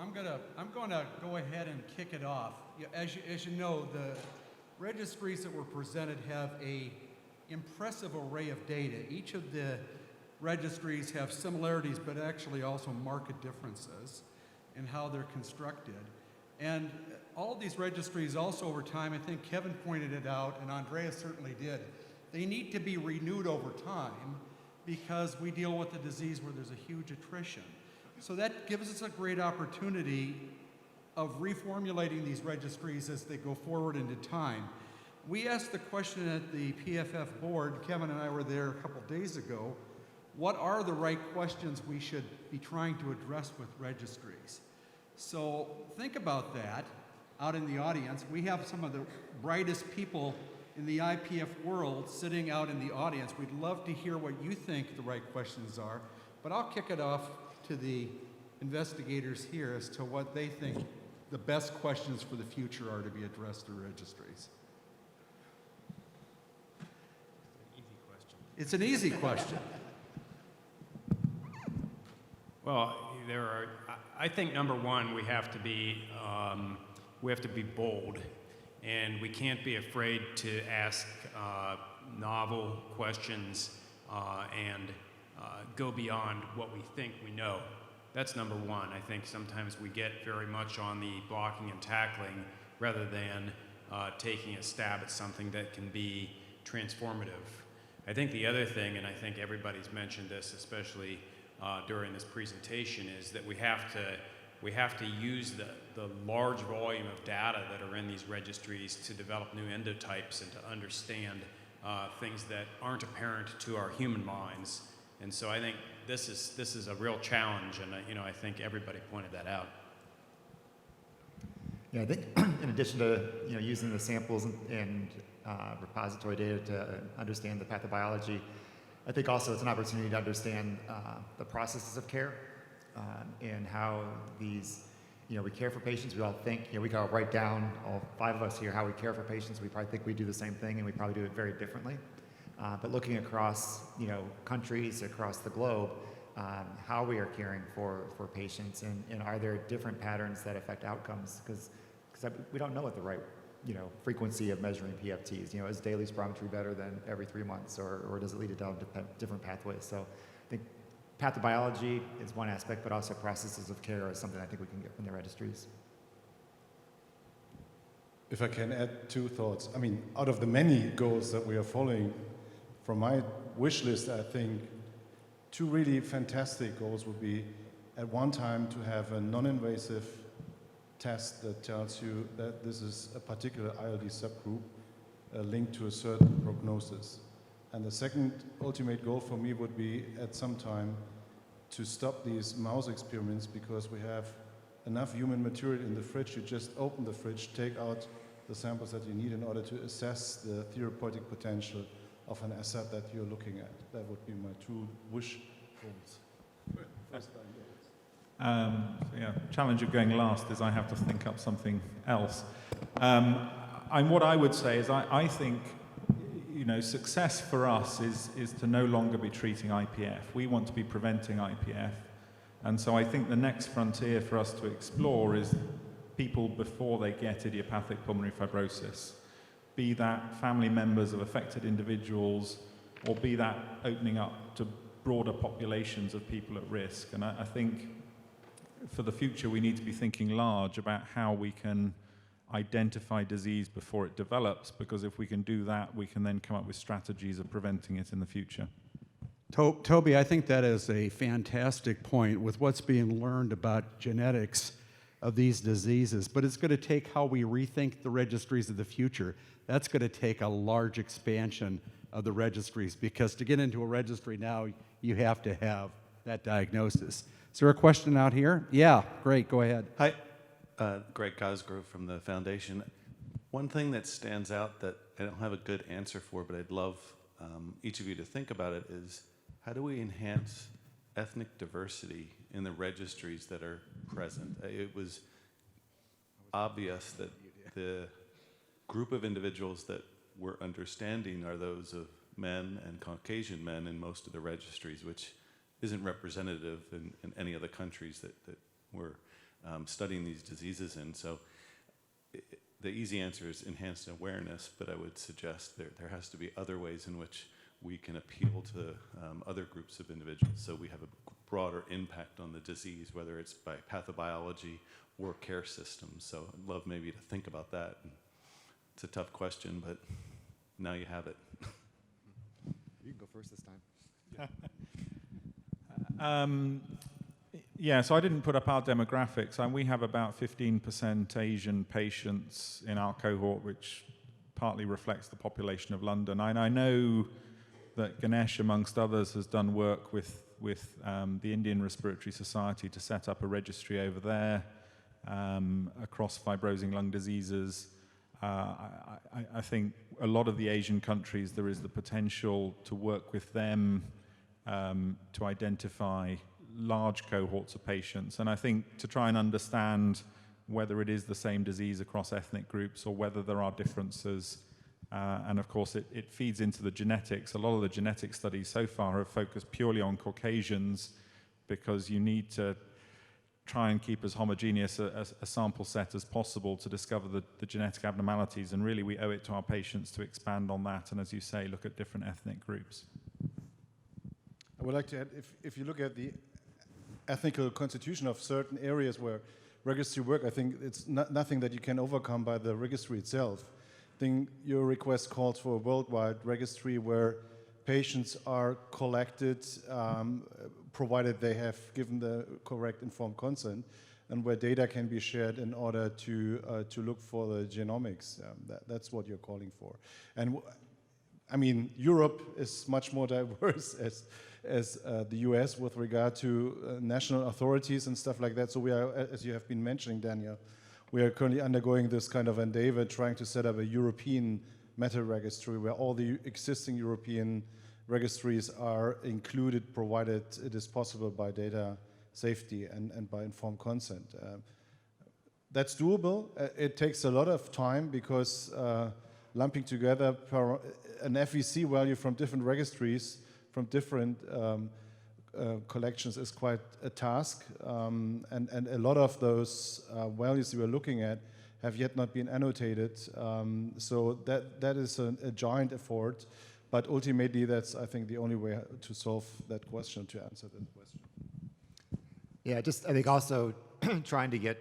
I'm gonna go ahead and kick it off. As you know, the registries that were presented have a impressive array of data. Each of the registries have similarities, but actually also marked differences in how they're constructed. And all of these registries also over time, I think Kevin pointed it out, and Andreas certainly did, they need to be renewed over time because we deal with a disease where there's a huge attrition. So that gives us a great opportunity of reformulating these registries as they go forward into time. We asked the question at the PFF board, Kevin and I were there a couple days ago, what are the right questions we should be trying to address with registries? So think about that out in the audience. We have some of the brightest people in the IPF world sitting out in the audience. We'd love to hear what you think the right questions are, but I'll kick it off to the investigators here as to what they think the best questions for the future are to be addressed through registries. It's an easy question. Well, I think number one, we have to be bold, and we can't be afraid to ask novel questions and go beyond what we think we know. That's number one. I think sometimes we get very much on the blocking and tackling rather than taking a stab at something that can be transformative. I think the other thing, and I think everybody's mentioned this, especially during this presentation, is that we have to use the large volume of data that are in these registries to develop new endotypes and to understand things that aren't apparent to our human minds. And so I think this is a real challenge, and I think everybody pointed that out. Yeah, I think in addition to using the samples and repository data to understand the pathobiology, I think also it's an opportunity to understand the processes of care and how these, we care for patients. We all think, we can all write down, all 5 of us here, how we care for patients. We probably think we do the same thing, and we probably do it very differently. But looking across, countries across the globe, how we are caring for patients, and are there different patterns that affect outcomes? Because we don't know what the right, frequency of measuring PFTs. Is daily spirometry better than every 3 months, or does it lead down different pathways? So I think pathobiology is one aspect, but also processes of care is something I think we can get from the registries. If I can add 2 thoughts. I mean, out of the many goals that we are following, from my wish list, I think 2 really fantastic goals would be, at one time, to have a non-invasive test that tells you that this is a particular ILD subgroup linked to a certain prognosis. And the second ultimate goal for me would be, at some time, to stop these mouse experiments, because we have enough human material in the fridge. You just open the fridge, take out the samples that you need in order to assess the therapeutic potential of an asset that you're looking at. That would be my 2 wish goals. Challenge of going last is I have to think up something else. What I would say is I think, success for us is to no longer be treating IPF. We want to be preventing IPF. And so I think the next frontier for us to explore is people before they get idiopathic pulmonary fibrosis, be that family members of affected individuals, or be that opening up to broader populations of people at risk. And I think for the future, we need to be thinking large about how we can identify disease before it develops, because if we can do that, we can then come up with strategies of preventing it in the future. Toby, I think that is a fantastic point with what's being learned about genetics of these diseases, but it's going to take how we rethink the registries of the future. That's going to take a large expansion of the registries, because to get into a registry now, you have to have that diagnosis. Is there a question out here? Yeah, great, go ahead. Hi, Greg Cosgrove from the foundation. One thing that stands out that I don't have a good answer for, but I'd love each of you to think about it, is how do we enhance ethnic diversity in the registries that are present? It was obvious that the group of individuals that we're understanding are those of men and Caucasian men in most of the registries, which isn't representative in any of the countries that we're studying these diseases in. So the easy answer is enhanced awareness, but I would suggest there has to be other ways in which we can appeal to other groups of individuals so we have a broader impact on the disease, whether it's by pathobiology or care systems. So I'd love maybe to think about that. It's a tough question, but now you have it. You can go first this time. Yeah, so I didn't put up our demographics, and we have about 15% Asian patients in our cohort, which partly reflects the population of London. And I know that Ganesh, amongst others, has done work with the Indian Respiratory Society to set up a registry over there across fibrosing lung diseases. I think a lot of the Asian countries, there is the potential to work with them to identify large cohorts of patients. And I think to try and understand whether it is the same disease across ethnic groups or whether there are differences. And of course, it feeds into the genetics. A lot of the genetic studies so far have focused purely on Caucasians because you need to try and keep as homogeneous a sample set as possible to discover the genetic abnormalities. And really, we owe it to our patients to expand on that. And as you say, look at different ethnic groups. I would like to add, if you look at the ethnical constitution of certain areas where registry work, I think it's nothing that you can overcome by the registry itself. I think your request calls for a worldwide registry where patients are collected, provided they have given the correct informed consent, and where data can be shared in order to look for the genomics. That's what you're calling for. And I mean, Europe is much more diverse as the US with regard to national authorities and stuff like that. So we are, as you have been mentioning, Daniel, we are currently undergoing this kind of endeavor trying to set up a European meta-registry where all the existing European registries are included, provided it is possible by data safety and by informed consent. That's doable. It takes a lot of time because lumping together an FVC value from different registries, from different collections is quite a task. And a lot of those values we are looking at have yet not been annotated. So that is a giant effort. But ultimately, that's, I think, the only way to solve that question, to answer that question. Yeah, I think also trying to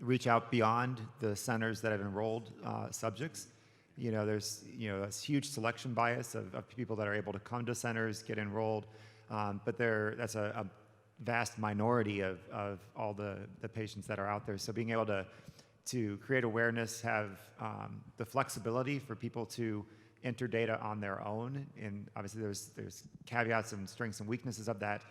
reach out beyond the centers that have enrolled subjects. There's a huge selection bias of people that are able to come to centers, get enrolled, but that's a vast minority of all the patients that are out there. So being able to create awareness, have the flexibility for people to enter data on their own, and obviously there's caveats and strengths and weaknesses of that,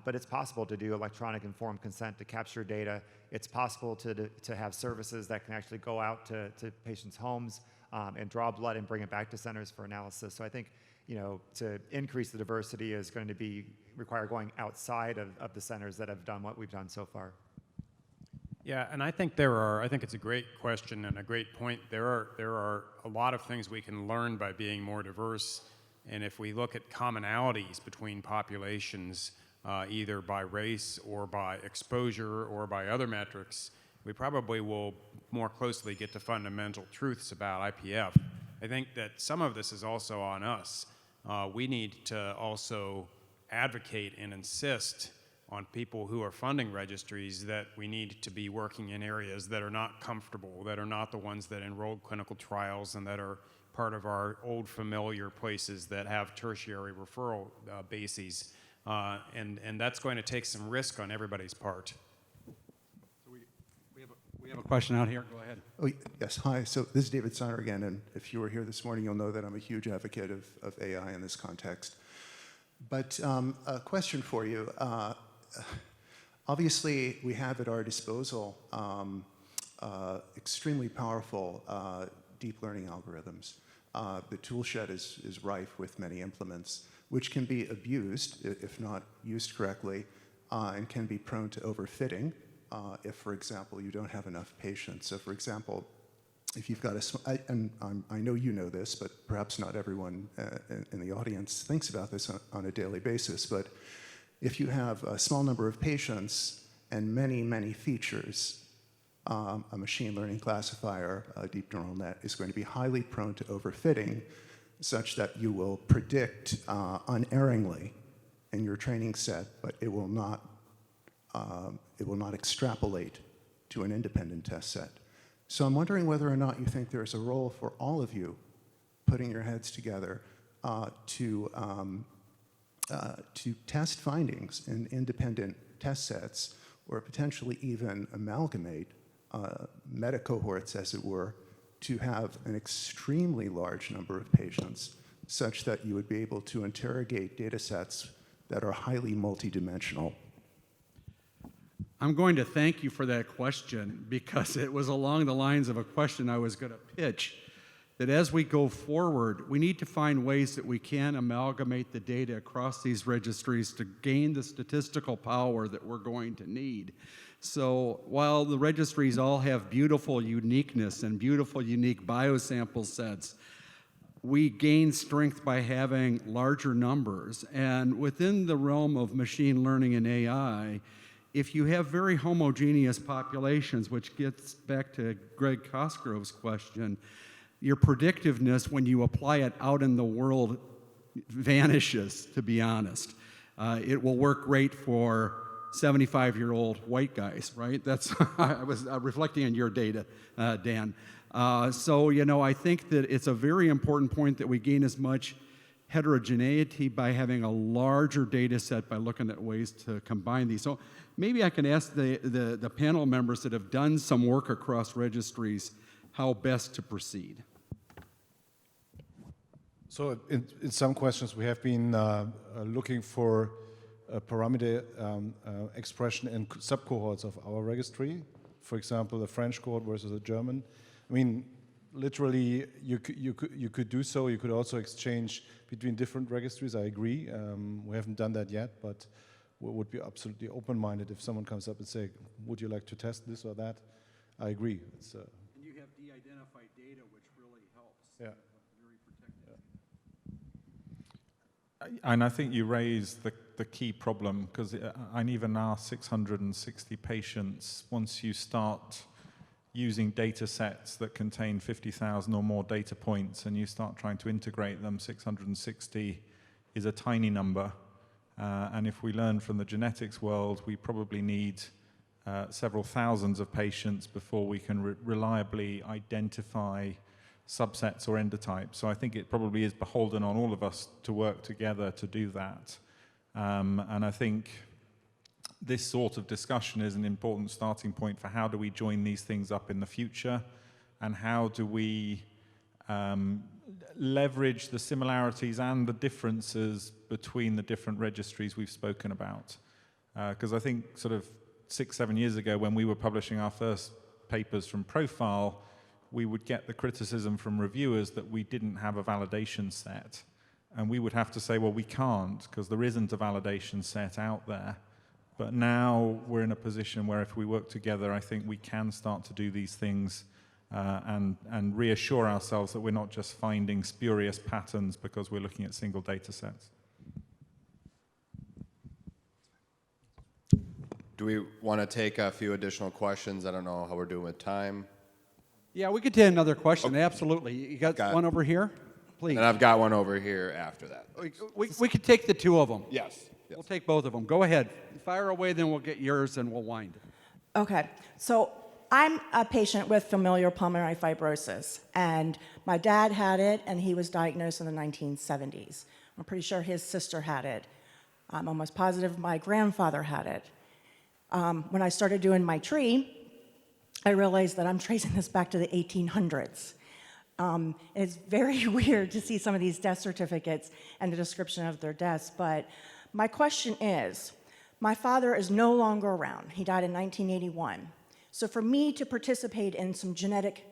but it's possible to do electronic informed consent to capture data. It's possible to have services that can actually go out to patients' homes and draw blood and bring it back to centers for analysis. So I think, to increase the diversity is going to require going outside of the centers that have done what we've done so far. Yeah, and I think it's a great question and a great point. There are a lot of things we can learn by being more diverse, and if we look at commonalities between populations, either by race or by exposure or by other metrics, we probably will more closely get to fundamental truths about IPF. I think that some of this is also on us. We need to also advocate and insist on people who are funding registries that we need to be working in areas that are not comfortable, that are not the ones that enrolled clinical trials and that are part of our old familiar places that have tertiary referral bases. And that's going to take some risk on everybody's part. We have a question out here. Go ahead. Oh, yes. Hi. So this is David Sonner again, and if you were here this morning, you'll know that I'm a huge advocate of AI in this context. But a question for you. Obviously, we have at our disposal extremely powerful deep learning algorithms. The tool shed is rife with many implements, which can be abused if not used correctly, and can be prone to overfitting if, for example, you don't have enough patients. So, for example, if you've got I know you know this, but perhaps not everyone in the audience thinks about this on a daily basis, but if you have a small number of patients and many, many features, a machine learning classifier, a deep neural net, is going to be highly prone to overfitting, such that you will predict unerringly in your training set, but it will not extrapolate to an independent test set. So I'm wondering whether or not you think there's a role for all of you putting your heads together to test findings in independent test sets, or potentially even amalgamate meta cohorts, as it were, to have an extremely large number of patients, such that you would be able to interrogate data sets that are highly multidimensional. I'm going to thank you for that question, because it was along the lines of a question I was going to pitch, that as we go forward, we need to find ways that we can amalgamate the data across these registries to gain the statistical power that we're going to need. So while the registries all have beautiful uniqueness and beautiful unique biosample sets, we gain strength by having larger numbers. And within the realm of machine learning and AI, if you have very homogeneous populations, which gets back to Greg Cosgrove's question, your predictiveness when you apply it out in the world vanishes, to be honest. It will work great for 75-year-old white guys, right? That's I was reflecting on your data, Dan. So, I think that it's a very important point that we gain as much heterogeneity by having a larger data set, by looking at ways to combine these. So maybe I can ask the panel members that have done some work across registries how best to proceed. So in some questions, we have been looking for parameter expression in subcohorts of our registry. For example, the French cohort versus the German. I mean, literally, you could do so. You could also exchange between different registries. I agree. We haven't done that yet, but we would be absolutely open-minded if someone comes up and say, "Would you like to test this or that?" I agree. It's, And you have de-identified data, which really helps. Yeah. Very protective. And I think you raised the key problem, because and even our 660 patients, once you start using data sets that contain 50,000 or more data points and you start trying to integrate them, 660 is a tiny number. And if we learn from the genetics world, we probably need several thousands of patients before we can reliably identify subsets or endotypes. So I think it probably is beholden on all of us to work together to do that. And I think this sort of discussion is an important starting point for how do we join these things up in the future, and how do we leverage the similarities and the differences between the different registries we've spoken about. Because I think sort of 6-7 years ago, when we were publishing our first papers from Profile, we would get the criticism from reviewers that we didn't have a validation set. And we would have to say, well, we can't, because there isn't a validation set out there. But now we're in a position where if we work together, I think we can start to do these things and reassure ourselves that we're not just finding spurious patterns because we're looking at single data sets. Do we want to take a few additional questions? I don't know how we're doing with time. Yeah, we could take another question, absolutely. You got one over here? Please. And I've got one over here after that. We could take the two of them. Yes. We'll take both of them. Go ahead. Fire away, then we'll get yours and we'll wind. Okay. So I'm a patient with familial pulmonary fibrosis, and my dad had it, and he was diagnosed in the 1970s. I'm pretty sure his sister had it. I'm almost positive my grandfather had it. When I started doing my tree, I realized that I'm tracing this back to the 1800s. It's very weird to see some of these death certificates and the description of their deaths, but my question is, my father is no longer around. He died in 1981. So for me to participate in some genetic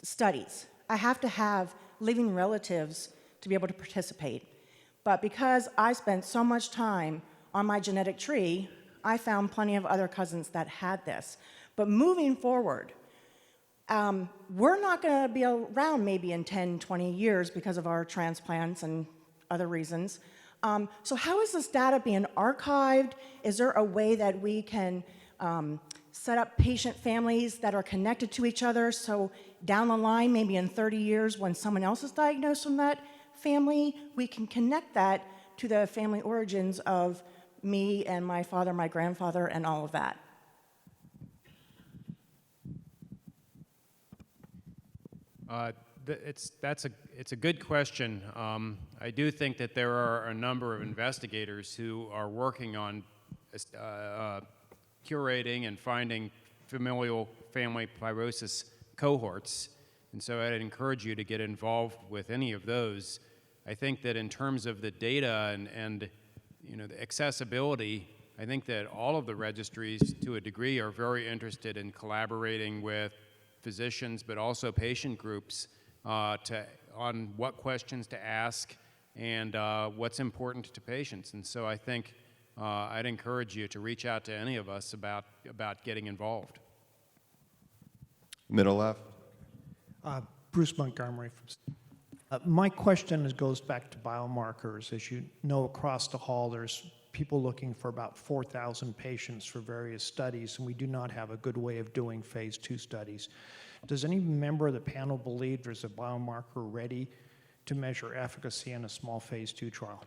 studies, I have to have living relatives to be able to participate. But because I spent so much time on my genetic tree, I found plenty of other cousins that had this. But moving forward, we're not going to be around maybe in 10, 20 years because of our transplants and other reasons. So how is this data being archived? Is there a way that we can set up patient families that are connected to each other, so down the line, maybe in 30 years, when someone else is diagnosed from that family, we can connect that to the family origins of me and my father, my grandfather, and all of that. It's a good question. I do think that there are a number of investigators who are working on curating and finding familial family fibrosis cohorts, and so I'd encourage you to get involved with any of those. I think that in terms of the data and the accessibility, I think that all of the registries, to a degree, are very interested in collaborating with physicians, but also patient groups on what questions to ask and what's important to patients. And so I think I'd encourage you to reach out to any of us about getting involved. Middle left. Bruce Montgomery. My question goes back to biomarkers. As you know, across the hall, there's people looking for about 4,000 patients for various studies, and we do not have a good way of doing phase 2 studies. Does any member of the panel believe there's a biomarker ready to measure efficacy in a small phase 2 trial?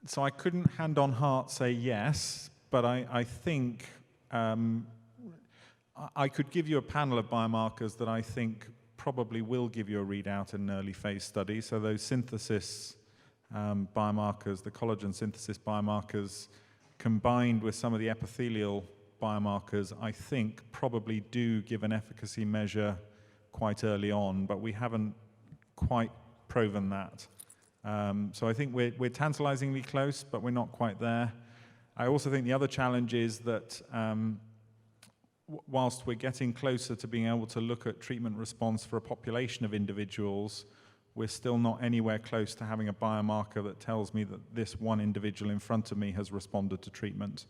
So I couldn't hand on heart say yes, but I think I could give you a panel of biomarkers that I think probably will give you a readout in an early phase study. So those synthesis biomarkers, the collagen synthesis biomarkers, combined with some of the epithelial biomarkers, I think probably do give an efficacy measure quite early on, but we haven't quite proven that. So I think we're tantalizingly close, but we're not quite there. I also think the other challenge is that whilst we're getting closer to being able to look at treatment response for a population of individuals, we're still not anywhere close to having a biomarker that tells me that this one individual in front of me has responded to treatment.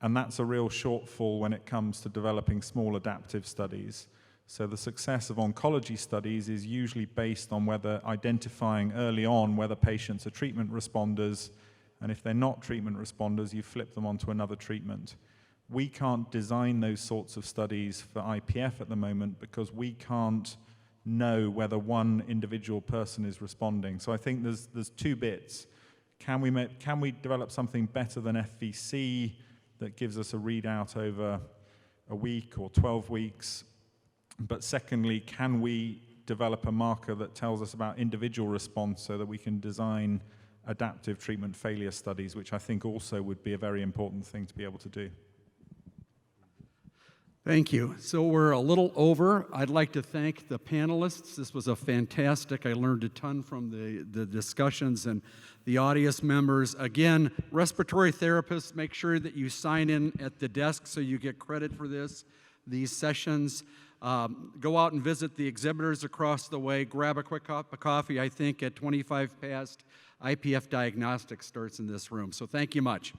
And that's a real shortfall when it comes to developing small adaptive studies. So the success of oncology studies is usually based on whether identifying early on whether patients are treatment responders, and if they're not treatment responders, you flip them onto another treatment. We can't design those sorts of studies for IPF at the moment because we can't know whether one individual person is responding. So I think there's two bits. Can we develop something better than FVC that gives us a readout over a week or 12 weeks? But secondly, can we develop a marker that tells us about individual response so that we can design adaptive treatment failure studies, which I think also would be a very important thing to be able to do. Thank you. So we're a little over. I'd like to thank the panelists. This was a fantastic, I learned a ton from the discussions, and the audience members. Again, respiratory therapists, make sure that you sign in at the desk so you get credit for these sessions. Go out and visit the exhibitors across the way. Grab a quick cup of coffee. I think at 25 past, IPF Diagnostics starts in this room. So thank you much.